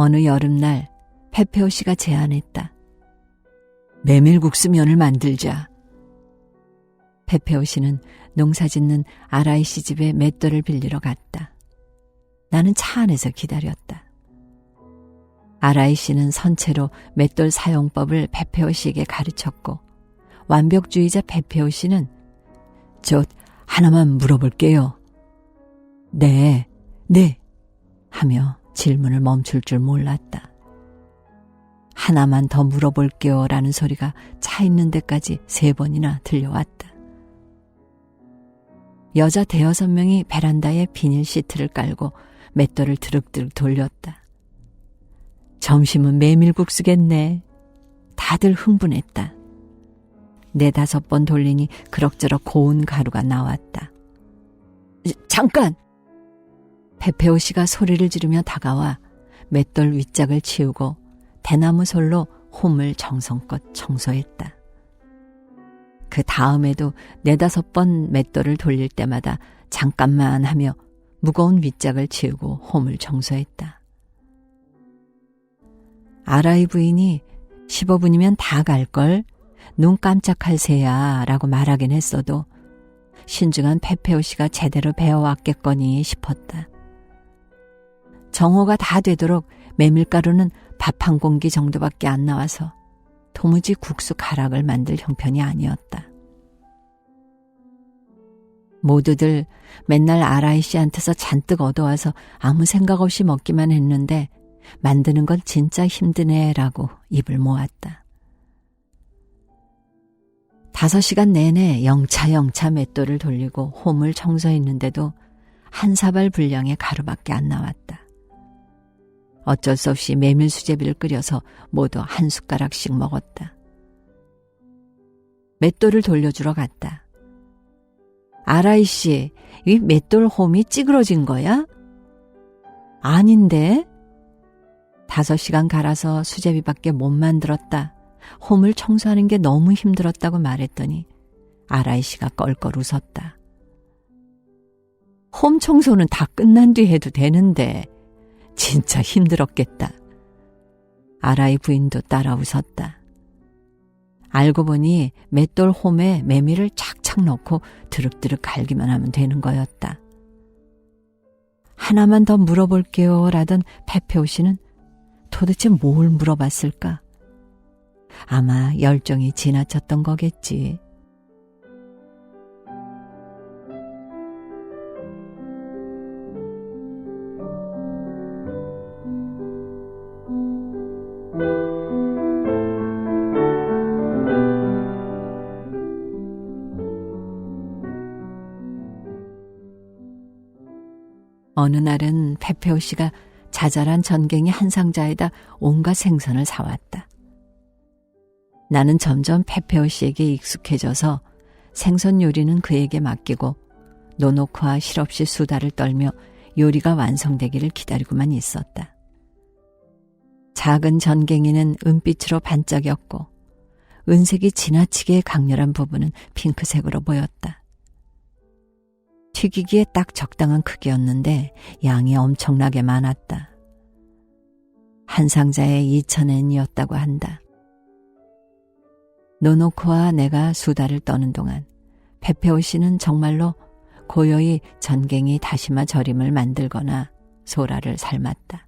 어느 여름날 페페오 씨가 제안했다. 메밀국수면을 만들자. 페페오 씨는 농사짓는 아라이 씨 집에 맷돌을 빌리러 갔다. 나는 차 안에서 기다렸다. 아라이 씨는 선체로 맷돌 사용법을 페페오 씨에게 가르쳤고, 완벽주의자 페페오 씨는 저 하나만 물어볼게요. 네 하며 질문을 멈출 줄 몰랐다. 하나만 더 물어볼게요 라는 소리가 차 있는 데까지 3번이나 들려왔다. 여자 5명이 베란다에 비닐 시트를 깔고 맷돌을 드륵드륵 돌렸다. 점심은 메밀국수겠네. 다들 흥분했다. 4-5번 돌리니 그럭저럭 고운 가루가 나왔다. 잠깐! 페페오 씨가 소리를 지르며 다가와 맷돌 윗짝을 치우고 대나무 솔로 홈을 정성껏 청소했다. 그 다음에도 4-5번 맷돌을 돌릴 때마다 잠깐만 하며 무거운 윗짝을 치우고 홈을 청소했다. 아라이 부인이 15분이면 다 갈걸, 눈 깜짝할 새야 라고 말하긴 했어도 신중한 페페오 씨가 제대로 배워왔겠거니 싶었다. 정오가 다 되도록 메밀가루는 밥 한 공기 정도밖에 안 나와서 도무지 국수 가락을 만들 형편이 아니었다. 모두들 맨날 아라이 씨한테서 잔뜩 얻어와서 아무 생각 없이 먹기만 했는데 만드는 건 진짜 힘드네라고 입을 모았다. 5시간 내내 영차 맷돌을 돌리고 홈을 청소했는데도 한 사발 분량의 가루밖에 안 나왔다. 어쩔 수 없이 메밀 수제비를 끓여서 모두 한 숟가락씩 먹었다. 맷돌을 돌려주러 갔다. 아라이 씨, 이 맷돌 홈이 찌그러진 거야? 아닌데? 5시간 갈아서 수제비밖에 못 만들었다. 홈을 청소하는 게 너무 힘들었다고 말했더니 아라이 씨가 껄껄 웃었다. 홈 청소는 다 끝난 뒤 해도 되는데 진짜 힘들었겠다. 아라이 부인도 따라 웃었다. 알고 보니 맷돌 홈에 메밀을 착착 넣고 드륵드륵 갈기만 하면 되는 거였다. 하나만 더 물어볼게요 라던 페페오 씨는 도대체 뭘 물어봤을까? 아마 열정이 지나쳤던 거겠지. 어느 날은 페페오 씨가 자잘한 전갱이 한 상자에다 온갖 생선을 사왔다. 나는 점점 페페오 씨에게 익숙해져서 생선 요리는 그에게 맡기고 노노코와 실없이 수다를 떨며 요리가 완성되기를 기다리고만 있었다. 작은 전갱이는 은빛으로 반짝였고 은색이 지나치게 강렬한 부분은 핑크색으로 보였다. 튀기기에 딱 적당한 크기였는데 양이 엄청나게 많았다. 한 상자에 2,000엔이었다고 한다. 노노코와 내가 수다를 떠는 동안 페페오 씨는 정말로 고요히 전갱이 다시마 절임을 만들거나 소라를 삶았다.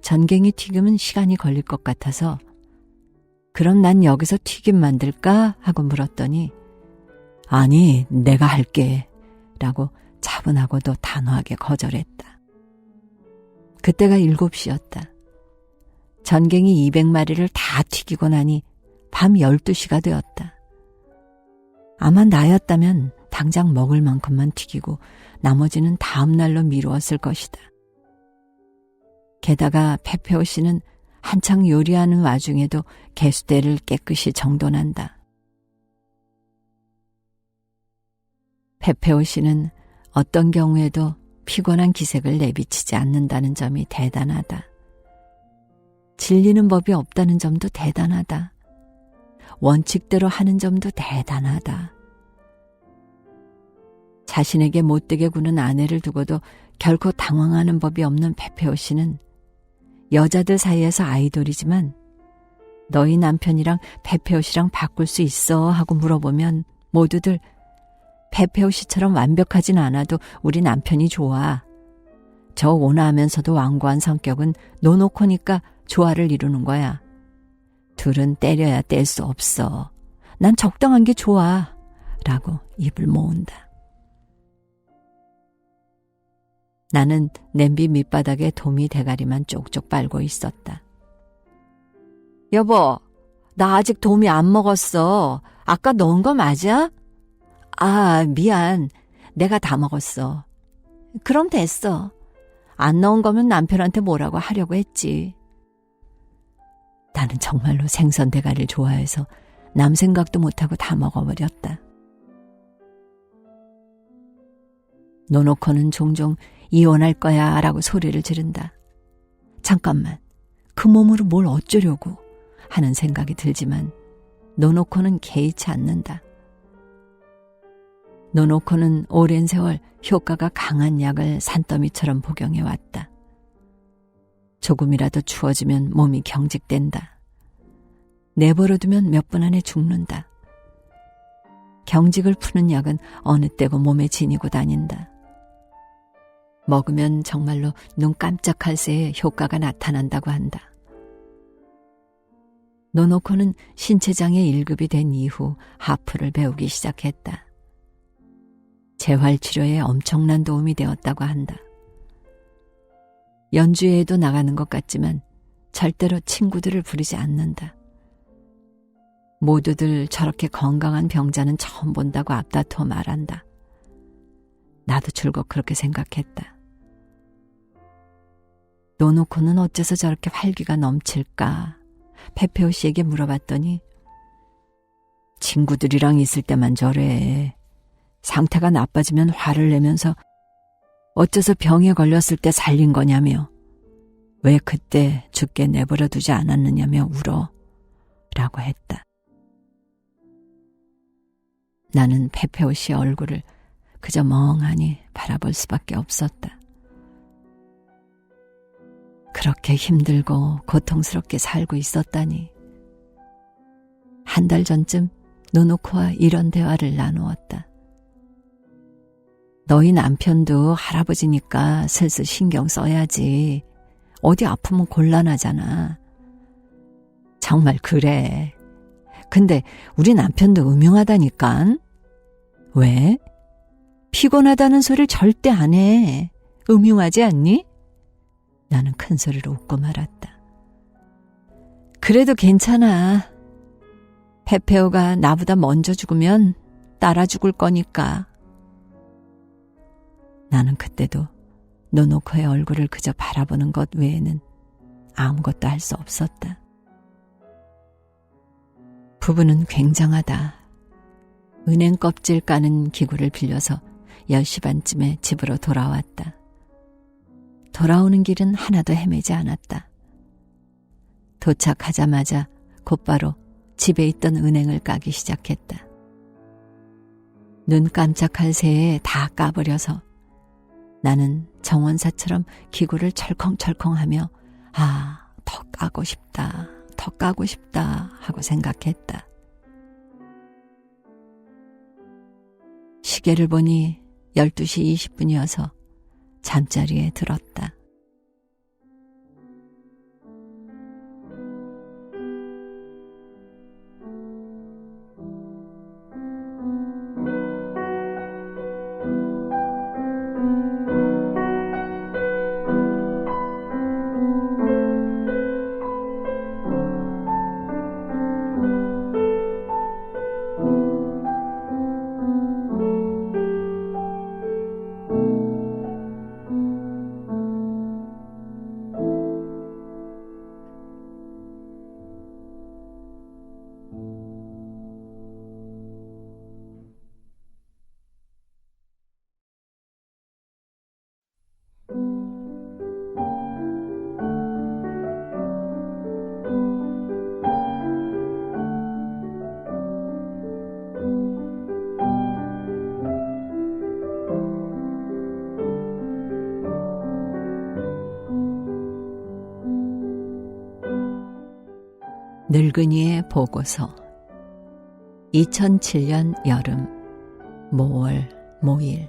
전갱이 튀김은 시간이 걸릴 것 같아서 그럼 난 여기서 튀김 만들까? 하고 물었더니 아니, 내가 할게 라고 차분하고도 단호하게 거절했다. 그때가 7시였다. 전갱이 200마리를 다 튀기고 나니 밤 12시가 되었다. 아마 나였다면 당장 먹을 만큼만 튀기고 나머지는 다음 날로 미루었을 것이다. 게다가 페페오 씨는 한창 요리하는 와중에도 개수대를 깨끗이 정돈한다. 페페오 씨는 어떤 경우에도 피곤한 기색을 내비치지 않는다는 점이 대단하다. 질리는 법이 없다는 점도 대단하다. 원칙대로 하는 점도 대단하다. 자신에게 못되게 구는 아내를 두고도 결코 당황하는 법이 없는 페페오 씨는 여자들 사이에서 아이돌이지만 너희 남편이랑 배페오 씨랑 바꿀 수 있어 하고 물어보면 모두들 배페오 씨처럼 완벽하진 않아도 우리 남편이 좋아. 저 온화하면서도 완고한 성격은 노노코니까 조화를 이루는 거야. 둘은 때려야 뗄 수 없어. 난 적당한 게 좋아. 라고 입을 모은다. 나는 냄비 밑바닥에 도미 대가리만 쪽쪽 빨고 있었다. 여보, 나 아직 도미 안 먹었어. 아까 넣은 거 맞아? 아, 미안. 내가 다 먹었어. 그럼 됐어. 안 넣은 거면 남편한테 뭐라고 하려고 했지. 나는 정말로 생선 대가리를 좋아해서 남 생각도 못하고 다 먹어버렸다. 노노코는 종종 이혼할 거야 라고 소리를 지른다. 잠깐만, 그 몸으로 뭘 어쩌려고 하는 생각이 들지만 노노코는 개의치 않는다. 노노코는 오랜 세월 효과가 강한 약을 산더미처럼 복용해왔다. 조금이라도 추워지면 몸이 경직된다. 내버려두면 몇 분 안에 죽는다. 경직을 푸는 약은 어느 때고 몸에 지니고 다닌다. 먹으면 정말로 눈 깜짝할 새에 효과가 나타난다고 한다. 노노코는 신체장애 1급이 된 이후 하프를 배우기 시작했다. 재활치료에 엄청난 도움이 되었다고 한다. 연주회에도 나가는 것 같지만 절대로 친구들을 부르지 않는다. 모두들 저렇게 건강한 병자는 처음 본다고 앞다퉈 말한다. 나도 줄곧 그렇게 생각했다. 노노코는 어째서 저렇게 활기가 넘칠까? 페페오 씨에게 물어봤더니 친구들이랑 있을 때만 저래. 상태가 나빠지면 화를 내면서 어째서 병에 걸렸을 때 살린 거냐며 왜 그때 죽게 내버려 두지 않았느냐며 울어 라고 했다. 나는 페페오 씨의 얼굴을 그저 멍하니 바라볼 수밖에 없었다. 그렇게 힘들고 고통스럽게 살고 있었다니. 한 달 전쯤 노노코와 이런 대화를 나누었다. 너희 남편도 할아버지니까 슬슬 신경 써야지. 어디 아프면 곤란하잖아. 정말 그래. 근데 우리 남편도 음흉하다니깐. 왜? 피곤하다는 소리를 절대 안 해. 음흉하지 않니? 나는 큰 소리로 웃고 말았다. 그래도 괜찮아. 페페오가 나보다 먼저 죽으면 따라 죽을 거니까. 나는 그때도 노노코의 얼굴을 그저 바라보는 것 외에는 아무것도 할 수 없었다. 부부는 굉장하다. 은행 껍질 까는 기구를 빌려서 10시 반쯤에 집으로 돌아왔다. 돌아오는 길은 하나도 헤매지 않았다. 도착하자마자 곧바로 집에 있던 은행을 까기 시작했다. 눈 깜짝할 새에 다 까버려서 나는 정원사처럼 기구를 철컹철컹하며 더 까고 싶다, 더 까고 싶다 하고 생각했다. 시계를 보니 12시 20분이어서 잠자리에 들었다. 늙은이의 보고서 2007년 여름 모월 모일.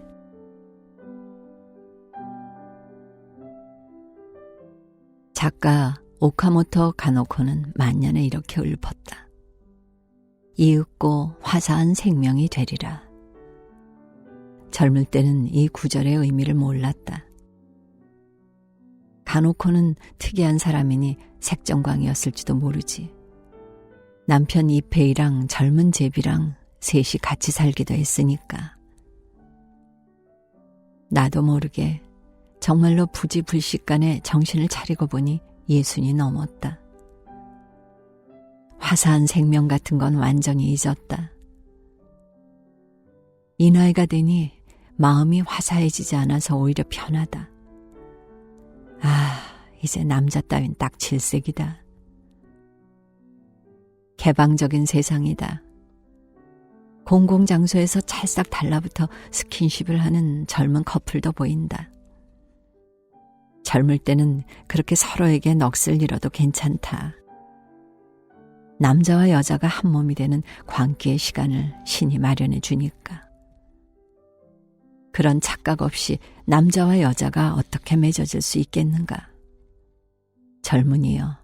작가 오카모토 가노코는 만년에 이렇게 읊었다. 이윽고 화사한 생명이 되리라. 젊을 때는 이 구절의 의미를 몰랐다. 가노코는 특이한 사람이니 색정광이었을지도 모르지. 남편 이페이랑 젊은 제비랑 셋이 같이 살기도 했으니까. 나도 모르게 정말로 부지불식간에 정신을 차리고 보니 60이 넘었다. 화사한 생명 같은 건 완전히 잊었다. 이 나이가 되니 마음이 화사해지지 않아서 오히려 편하다. 이제 남자 따윈 딱 질색이다. 개방적인 세상이다. 공공장소에서 찰싹 달라붙어 스킨십을 하는 젊은 커플도 보인다. 젊을 때는 그렇게 서로에게 넋을 잃어도 괜찮다. 남자와 여자가 한 몸이 되는 광기의 시간을 신이 마련해 주니까. 그런 착각 없이 남자와 여자가 어떻게 맺어질 수 있겠는가. 젊은이여,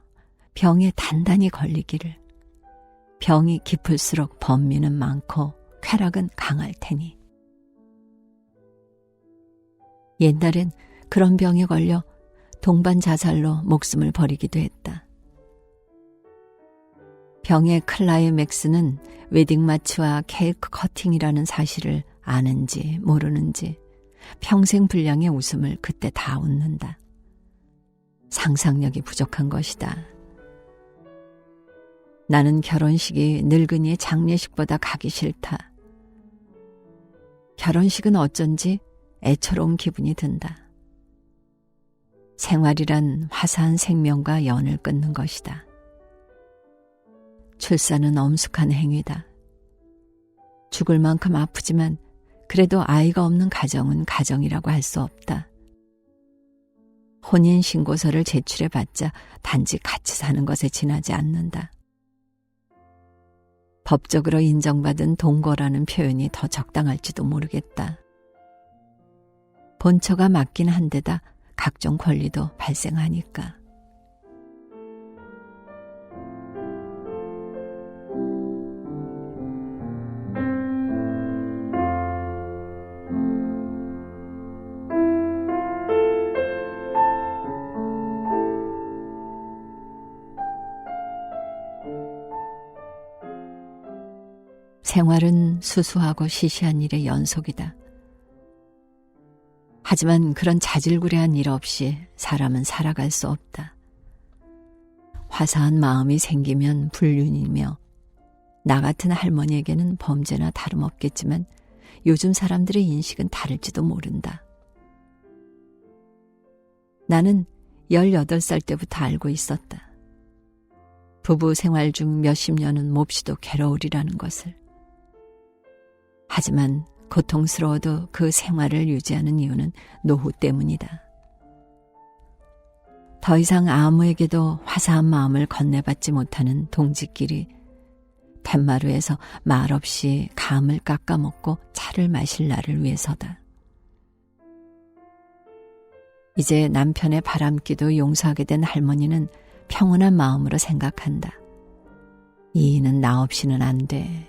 병에 단단히 걸리기를. 병이 깊을수록 번민은 많고 쾌락은 강할 테니. 옛날엔 그런 병에 걸려 동반 자살로 목숨을 버리기도 했다. 병의 클라이맥스는 웨딩마치와 케이크 커팅이라는 사실을 아는지 모르는지 평생 분량의 웃음을 그때 다 웃는다. 상상력이 부족한 것이다. 나는 결혼식이 늙은이의 장례식보다 가기 싫다. 결혼식은 어쩐지 애처로운 기분이 든다. 생활이란 화사한 생명과 연을 끊는 것이다. 출산은 엄숙한 행위다. 죽을 만큼 아프지만 그래도 아이가 없는 가정은 가정이라고 할 수 없다. 혼인신고서를 제출해봤자 단지 같이 사는 것에 지나지 않는다. 법적으로 인정받은 동거라는 표현이 더 적당할지도 모르겠다. 본처가 맞긴 한데다 각종 권리도 발생하니까. 생활은 수수하고 시시한 일의 연속이다. 하지만 그런 자질구레한 일 없이 사람은 살아갈 수 없다. 화사한 마음이 생기면 불륜이며 나 같은 할머니에게는 범죄나 다름없겠지만 요즘 사람들의 인식은 다를지도 모른다. 나는 18살 때부터 알고 있었다. 부부 생활 중 몇십 년은 몹시도 괴로우리라는 것을. 하지만 고통스러워도 그 생활을 유지하는 이유는 노후 때문이다. 더 이상 아무에게도 화사한 마음을 건네받지 못하는 동지끼리 팻마루에서 말없이 감을 깎아먹고 차를 마실 날을 위해서다. 이제 남편의 바람기도 용서하게 된 할머니는 평온한 마음으로 생각한다. 이 일은 나 없이는 안 돼.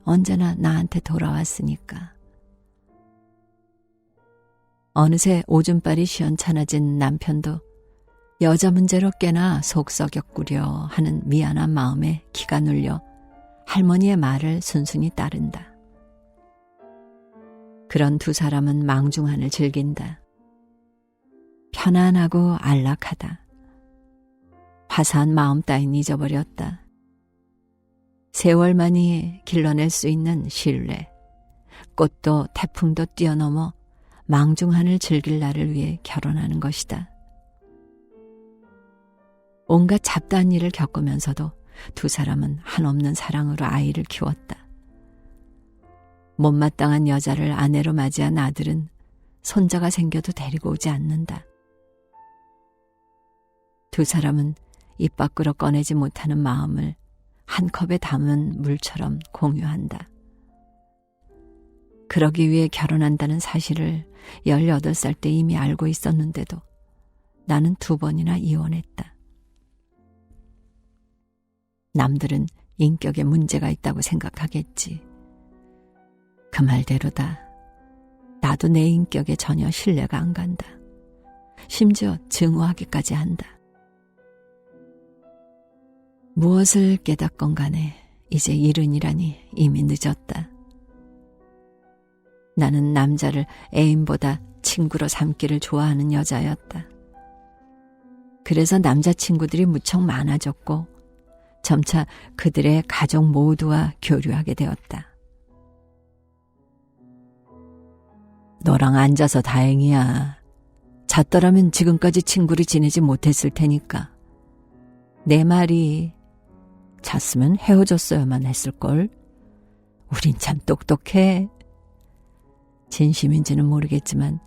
언제나 나한테 돌아왔으니까. 어느새 오줌발이 시원찮아진 남편도 여자 문제로 꽤나 속썩였구려 하는 미안한 마음에 기가 눌려 할머니의 말을 순순히 따른다. 그런 두 사람은 망중한을 즐긴다. 편안하고 안락하다. 화사한 마음 따윈 잊어버렸다. 세월만이 길러낼 수 있는 신뢰, 꽃도 태풍도 뛰어넘어 망중한을 즐길 날을 위해 결혼하는 것이다. 온갖 잡다한 일을 겪으면서도 두 사람은 한없는 사랑으로 아이를 키웠다. 못마땅한 여자를 아내로 맞이한 아들은 손자가 생겨도 데리고 오지 않는다. 두 사람은 입 밖으로 꺼내지 못하는 마음을 한 컵에 담은 물처럼 공유한다. 그러기 위해 결혼한다는 사실을 18살 때 이미 알고 있었는데도 나는 2번이나 이혼했다. 남들은 인격에 문제가 있다고 생각하겠지. 그 말대로다. 나도 내 인격에 전혀 신뢰가 안 간다. 심지어 증오하기까지 한다. 무엇을 깨닫건 간에 이제 이른이라니 이미 늦었다. 나는 남자를 애인보다 친구로 삼기를 좋아하는 여자였다. 그래서 남자친구들이 무척 많아졌고 점차 그들의 가족 모두와 교류하게 되었다. 너랑 앉아서 다행이야. 잤더라면 지금까지 친구를 지내지 못했을 테니까. 내 말이 잤으면 헤어졌어야만 했을걸. 우린 참 똑똑해. 진심인지는 모르겠지만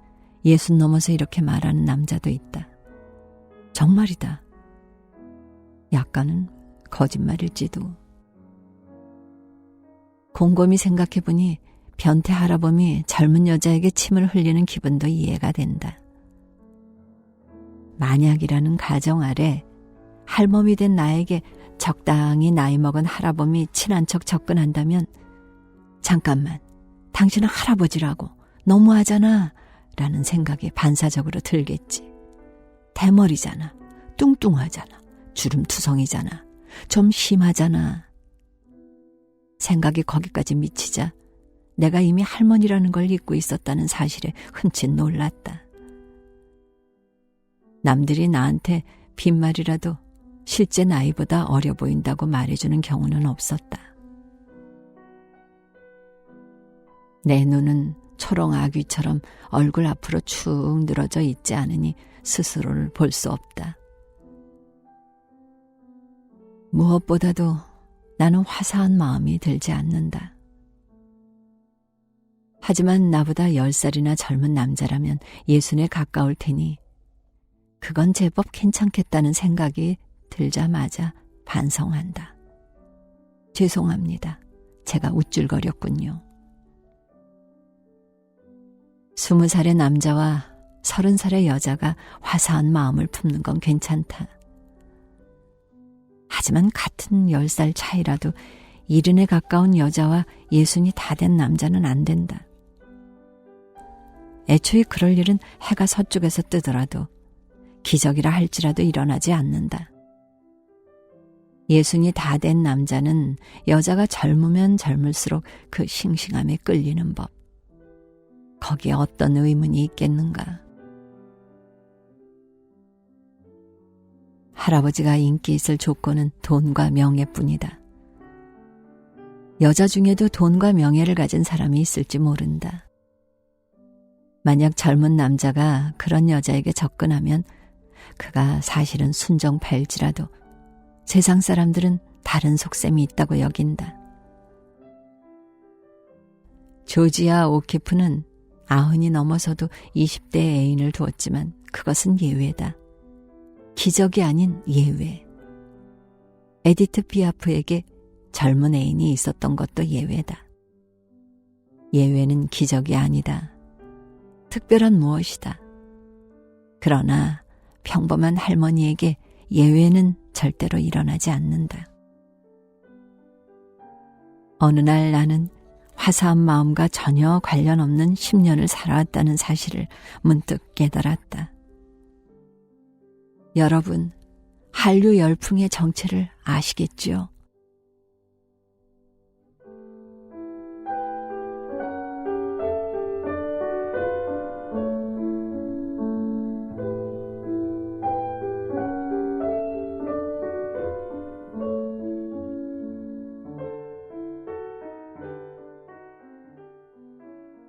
60 넘어서 이렇게 말하는 남자도 있다. 정말이다. 약간은 거짓말일지도. 곰곰이 생각해보니 변태 할아범이 젊은 여자에게 침을 흘리는 기분도 이해가 된다. 만약이라는 가정 아래 할멈이 된 나에게 적당히 나이 먹은 할아범이 친한 척 접근한다면 잠깐만, 당신은 할아버지라고 너무하잖아 라는 생각이 반사적으로 들겠지. 대머리잖아, 뚱뚱하잖아, 주름투성이잖아, 좀 심하잖아. 생각이 거기까지 미치자 내가 이미 할머니라는 걸 잊고 있었다는 사실에 흠칫 놀랐다. 남들이 나한테 빈말이라도 실제 나이보다 어려 보인다고 말해주는 경우는 없었다. 내 눈은 초롱 아귀처럼 얼굴 앞으로 축 늘어져 있지 않으니 스스로를 볼 수 없다. 무엇보다도 나는 화사한 마음이 들지 않는다. 하지만 나보다 10살이나 젊은 남자라면 60에 가까울 테니 그건 제법 괜찮겠다는 생각이 들자마자 반성한다. 죄송합니다. 제가 우쭐거렸군요. 20살의 남자와 30살의 여자가 화사한 마음을 품는 건 괜찮다. 하지만 같은 10살 차이라도 70에 가까운 여자와 60이 다 된 남자는 안 된다. 애초에 그럴 일은 해가 서쪽에서 뜨더라도 기적이라 할지라도 일어나지 않는다. 60이 다 된 남자는 여자가 젊으면 젊을수록 그 싱싱함에 끌리는 법. 거기에 어떤 의문이 있겠는가. 할아버지가 인기 있을 조건은 돈과 명예뿐이다. 여자 중에도 돈과 명예를 가진 사람이 있을지 모른다. 만약 젊은 남자가 그런 여자에게 접근하면 그가 사실은 순정파일지라도 세상 사람들은 다른 속셈이 있다고 여긴다. 조지아 오키프는 90이 넘어서도 20대 애인을 두었지만 그것은 예외다. 기적이 아닌 예외. 에디트 피아프에게 젊은 애인이 있었던 것도 예외다. 예외는 기적이 아니다. 특별한 무엇이다. 그러나 평범한 할머니에게 예외는 절대로 일어나지 않는다. 어느 날 나는 화사한 마음과 전혀 관련 없는 10년을 살아왔다는 사실을 문득 깨달았다. 여러분, 한류 열풍의 정체를 아시겠지요?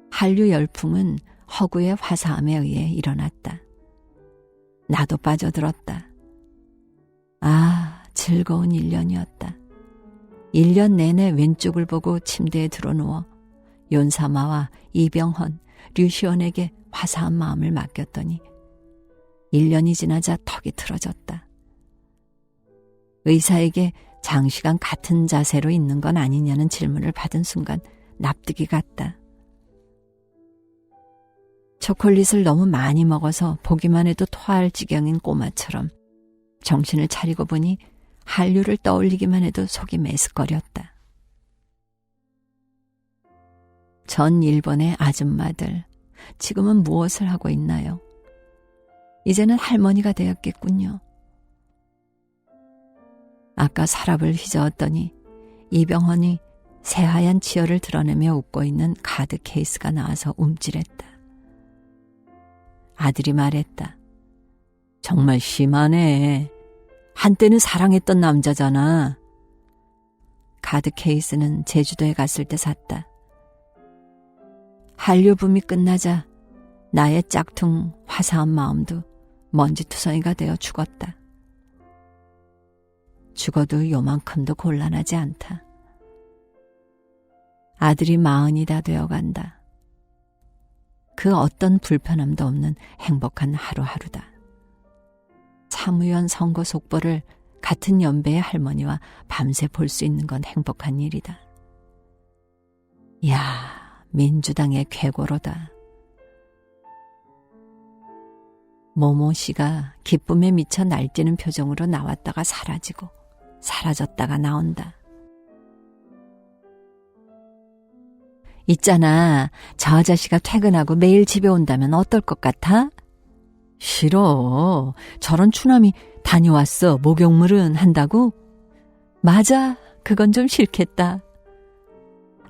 한류 열풍은 허구의 화사함에 의해 일어났다. 나도 빠져들었다. 아, 즐거운 1년이었다. 1년 내내 왼쪽을 보고 침대에 드러누워 윤사마와 이병헌, 류시원에게 화사한 마음을 맡겼더니 1년이 지나자 턱이 틀어졌다. 의사에게 장시간 같은 자세로 있는 건 아니냐는 질문을 받은 순간 납득이 갔다. 초콜릿을 너무 많이 먹어서 보기만 해도 토할 지경인 꼬마처럼 정신을 차리고 보니 한류를 떠올리기만 해도 속이 메스꺼렸다. 전 일본의 아줌마들, 지금은 무엇을 하고 있나요? 이제는 할머니가 되었겠군요. 아까 서랍을 휘저었더니 이병헌이 새하얀 치열을 드러내며 웃고 있는 카드 케이스가 나와서 움찔했다. 아들이 말했다. 정말 심하네. 한때는 사랑했던 남자잖아. 카드 케이스는 제주도에 갔을 때 샀다. 한류 붐이 끝나자 나의 짝퉁 화사한 마음도 먼지투성이가 되어 죽었다. 죽어도 요만큼도 곤란하지 않다. 아들이 40이 다 되어간다. 그 어떤 불편함도 없는 행복한 하루하루다. 참의원 선거 속보를 같은 연배의 할머니와 밤새 볼 수 있는 건 행복한 일이다. 야, 민주당의 괴고로다. 모모 씨가 기쁨에 미쳐 날뛰는 표정으로 나왔다가 사라지고 사라졌다가 나온다. 있잖아, 저 아저씨가 퇴근하고 매일 집에 온다면 어떨 것 같아? 싫어. 저런 추남이 다녀왔어. 목욕물은 한다고? 맞아. 그건 좀 싫겠다.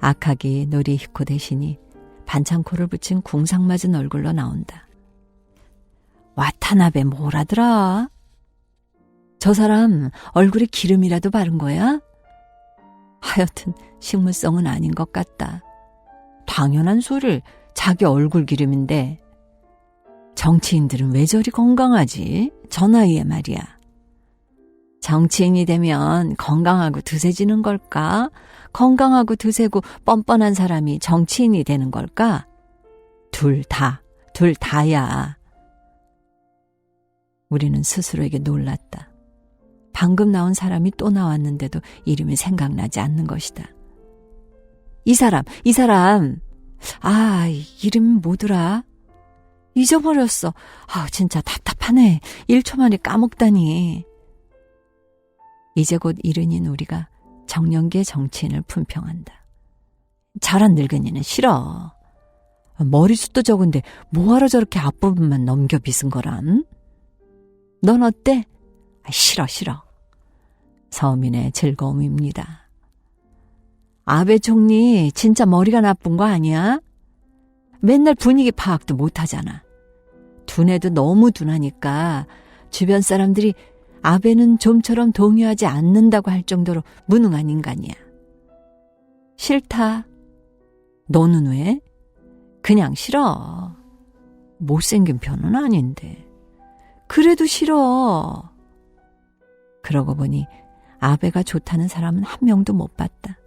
아카기 노리히코 대신이 반창고를 붙인 궁상맞은 얼굴로 나온다. 와타나베 뭐라더라? 저 사람 얼굴에 기름이라도 바른 거야? 하여튼 식물성은 아닌 것 같다. 당연한 소리를, 자기 얼굴 기름인데. 정치인들은 왜 저리 건강하지? 저 나이에 말이야. 정치인이 되면 건강하고 드세지는 걸까? 건강하고 드세고 뻔뻔한 사람이 정치인이 되는 걸까? 둘 다야. 우리는 스스로에게 놀랐다. 방금 나온 사람이 또 나왔는데도 이름이 생각나지 않는 것이다. 이 사람, 이름이 뭐더라? 잊어버렸어. 진짜 답답하네. 1초 만에 까먹다니. 이제 곧 이른인 우리가 정년기의 정치인을 품평한다. 저런 늙은이는 싫어. 머리숱도 적은데 뭐하러 저렇게 앞부분만 넘겨 빗은 거람? 넌 어때? 싫어. 서민의 즐거움입니다. 아베 총리 진짜 머리가 나쁜 거 아니야? 맨날 분위기 파악도 못하잖아. 둔해도 너무 둔하니까 주변 사람들이 아베는 좀처럼 동요하지 않는다고 할 정도로 무능한 인간이야. 싫다. 너는 왜? 그냥 싫어. 못생긴 편은 아닌데. 그래도 싫어. 그러고 보니 아베가 좋다는 사람은 한 명도 못 봤다.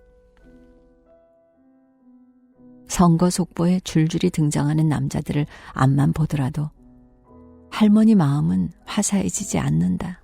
선거 속보에 줄줄이 등장하는 남자들을 앞만 보더라도 할머니 마음은 화사해지지 않는다.